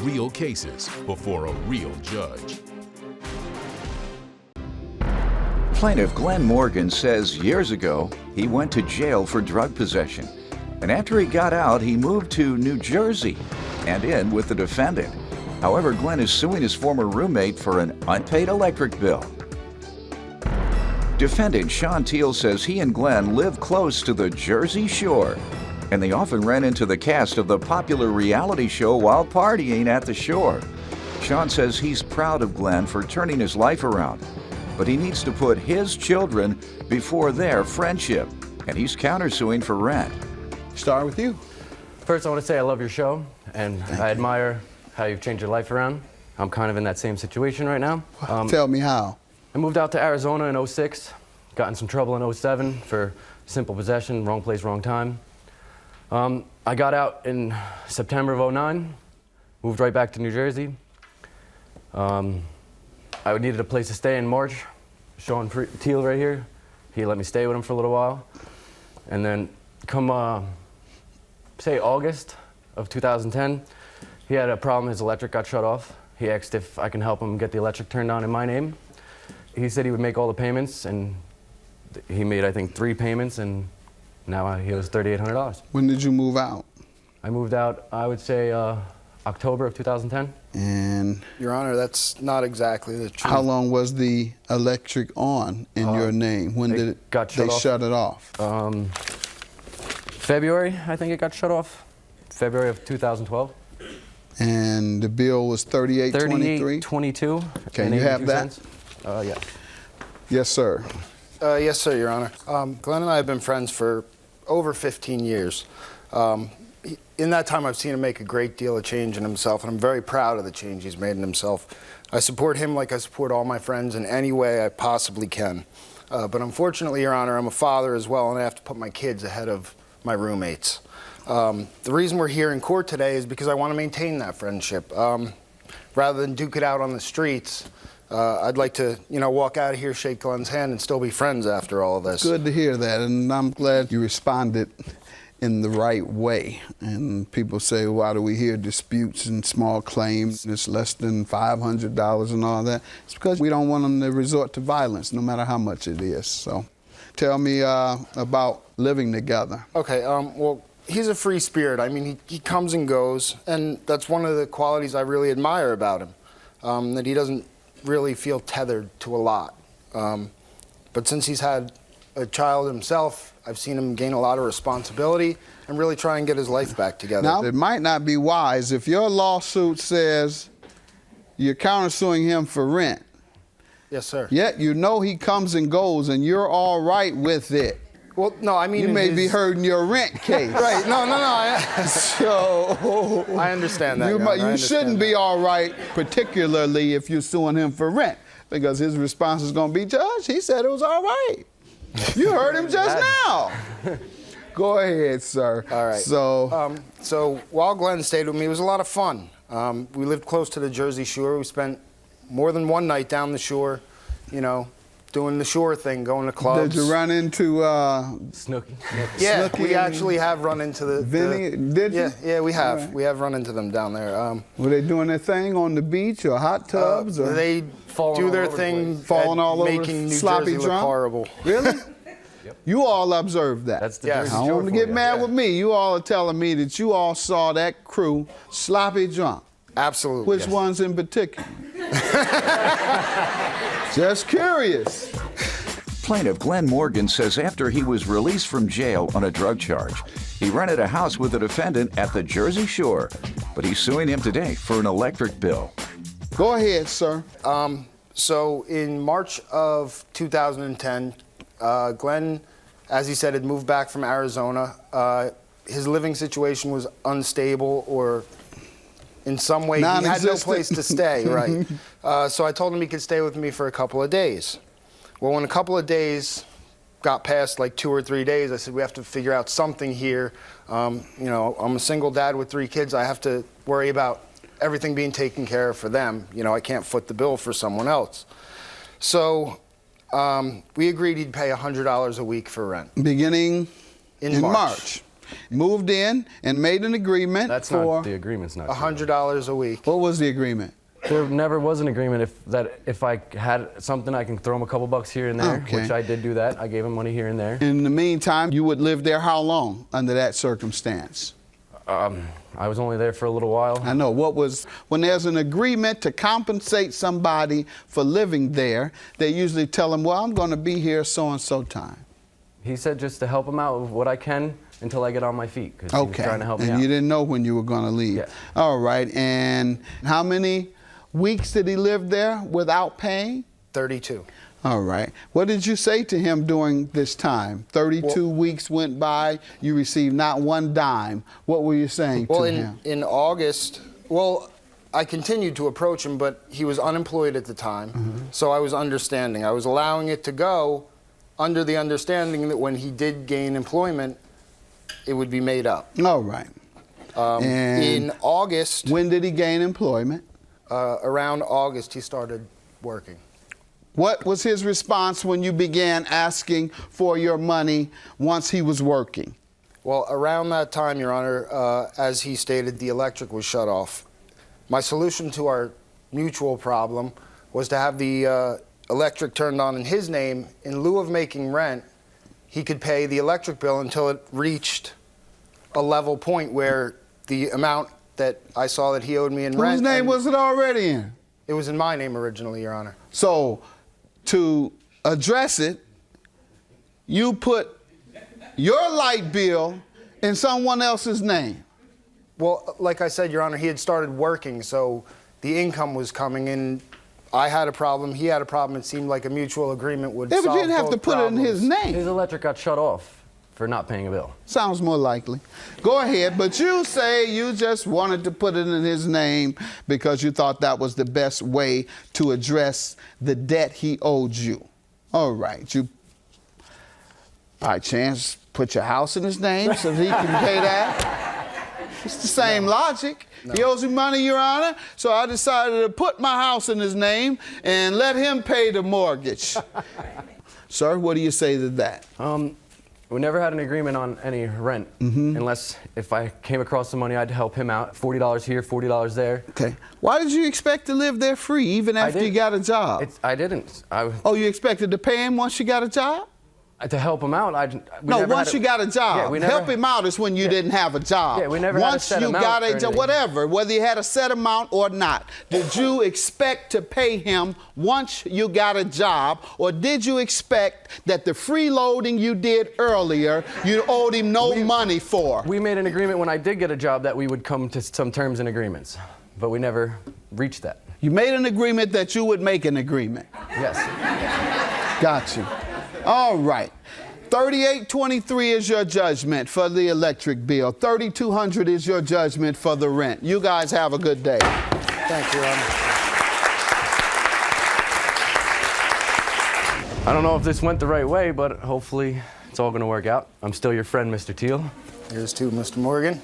real cases before a real judge. Plaintiff Glenn Morgan says years ago he went to jail for drug possession. And after he got out, he moved to New Jersey and in with the defendant. However, Glenn is suing his former roommate for an unpaid electric bill. Defendant Sean Teal says he and Glenn live close to the Jersey Shore, and they often ran into the cast of the popular reality show while partying at the shore. Sean says he's proud of Glenn for turning his life around, but he needs to put his children before their friendship, and he's countersuing for rent. Start with you. First, I want to say I love your show, and I admire how you've changed your life around. I'm kind of in that same situation right now. Tell me how. I moved out to Arizona in '06, got in some trouble in '07 for simple possession, wrong place, wrong time. I got out in September of '09, moved right back to New Jersey. I needed a place to stay in March. Sean Teal right here, he let me stay with him for a little while. And then come, say August of 2010, he had a problem, his electric got shut off. He asked if I can help him get the electric turned on in my name. He said he would make all the payments, and he made, I think, 3 payments, and now he owes $3,800. When did you move out? I moved out, I would say, October of 2010. And Your Honor, that's not exactly the truth. how long was the electric on in your name? When did they shut it off? February, I think it got shut off. February of 2012. And the bill was $38.23? $38.22. Can you have that? Yeah. Yes, sir. Yes, sir, Your Honor. Glenn and I have been friends for over 15 years. In that time, I've seen him make a great deal of change in himself, and I'm very proud of the change he's made in himself. I support him like I support all my friends in any way I possibly can. But unfortunately, Your Honor, I'm a father as well, and I have to put my kids ahead of my roommates. The reason we're here in court today is because I want to maintain that friendship. Rather than duke it out on the streets, I'd like to, walk out of here, shake Glenn's hand, and still be friends after all of this. Good to hear that, and I'm glad you responded in the right way. And people say, why do we hear disputes and small claims? It's less than $500 and all that. It's because we don't want them to resort to violence, no matter how much it is. So tell me about living together. Okay, well, he's a free spirit. I mean, he comes and goes, and that's one of the qualities I really admire about him, that he doesn't really feel tethered to a lot. But since he's had a child himself, I've seen him gain a lot of responsibility and really try and get his life back together. Now, it might not be wise if your lawsuit says you're countersuing him for rent. Yes, sir. Yet you know he comes and goes and you're all right with it. Well, no, I mean... You may be hurting your rent case. Right, no. So... I understand that, You shouldn't be all right, particularly if you're suing him for rent, because his response is going to be, Judge, he said it was all right. You heard him just now. Go ahead, sir. All right. So while Glenn stayed with me, it was a lot of fun. We lived close to the Jersey Shore. We spent more than one night down the shore, doing the shore thing, going to clubs. Did you run into Snooki? Yeah, Snooki we actually have run into the... Vinny, did you? Yeah, we have. Right. We have run into them down there. Were they doing their thing on the beach or hot tubs? Or? They do their thing falling all over, making New sloppy Jersey look drunk? horrible. Really? Yep. You all observed that. That's the Yes. Jersey I don't Shore want to for get you. mad with me. You all are telling me that you all saw that crew sloppy drunk. Absolutely. Which ones in particular? Just curious. Plaintiff Glenn Morgan says after he was released from jail on a drug charge, he rented a house with the defendant at the Jersey Shore, but he's suing him today for an electric bill. Go ahead, sir. So in March of 2010, Glenn, as he said, had moved back from Arizona. His living situation was unstable, or in some way he had no place to stay, right? So I told him he could stay with me for a couple of days. Well, when a couple of days got past, like 2 or 3 days, I said, we have to figure out something here. I'm a single dad with 3 kids. I have to worry about everything being taken care of for them. I can't foot the bill for someone else. So we agreed he'd pay $100 a week for rent. Beginning in March. moved in and made an agreement That's for not the agreement's not true. $100 a week. What was the agreement? There never was an agreement if I had something, I can throw him a couple bucks here and there, Okay. which I did do that. I gave him money here and there. In the meantime, you would live there how long under that circumstance? I was only there for a little while. I know. When there's an agreement to compensate somebody for living there, they usually tell them, well, I'm going to be here so-and-so time. He said just to help him out with what I can until I get on my feet, because he was trying to help me and out. you didn't know when you were going to leave. Yeah. All right. And how many weeks did he live there without paying? 32. All right. What did you say to him during this time? 32 weeks went by, you received not one dime. What were you saying to him? In August, I continued to approach him, but he was unemployed at the time, so I was understanding. I was allowing it to go under the understanding that when he did gain employment, it would be made up. All right. And in August... When did he gain employment? Around August, he started working. What was his response when you began asking for your money once he was working? Well, around that time, Your Honor, as he stated, the electric was shut off. My solution to our mutual problem was to have the electric turned on in his name. In lieu of making rent, he could pay the electric bill until it reached a level point where the amount that I saw that he owed me in rent... Whose name was it already in? It was in my name originally, Your Honor. So, to address it, you put your light bill in someone else's name. Well, like I said, Your Honor, he had started working, so the income was coming in. I had a problem, he had a problem. It seemed like a mutual agreement would solve both but you didn't have to put it in his name. His electric got shut off for not paying a bill. Sounds more likely. Go ahead, but you say you just wanted to put it in his name because you thought that was the best way to address the debt he owed you. All right, you by chance put your house in his name so he can pay that? It's the same logic. No. He owes you money, Your Honor, so I decided to put my house in his name and let him pay the mortgage. Sir, what do you say to that? We never had an agreement on any rent, unless if I came across some money, I'd help him out. $40 here, $40 there. Okay. Why did you expect to live there free even after you got a job? I didn't. Oh, you expected to pay him once you got a job? To help him out, once you got a job. Help him out is when you didn't have a job. Yeah, we never had a set amount. Once you got a job, whatever, whether you had a set amount or not, did you expect to pay him once you got a job, or did you expect that the freeloading you did earlier, you owed him no money for? We made an agreement when I did get a job that we would come to some terms and agreements, but we never reached that. You made an agreement that you would make an agreement? Yes. Got you. All right. $38.23 is your judgment for the electric bill. $3,200 is your judgment for the rent. You guys have a good day. Thank you, Your Honor. I don't know if this went the right way, but hopefully it's all going to work out. I'm still your friend, Mr. Teal. Here's to Mr. Morgan.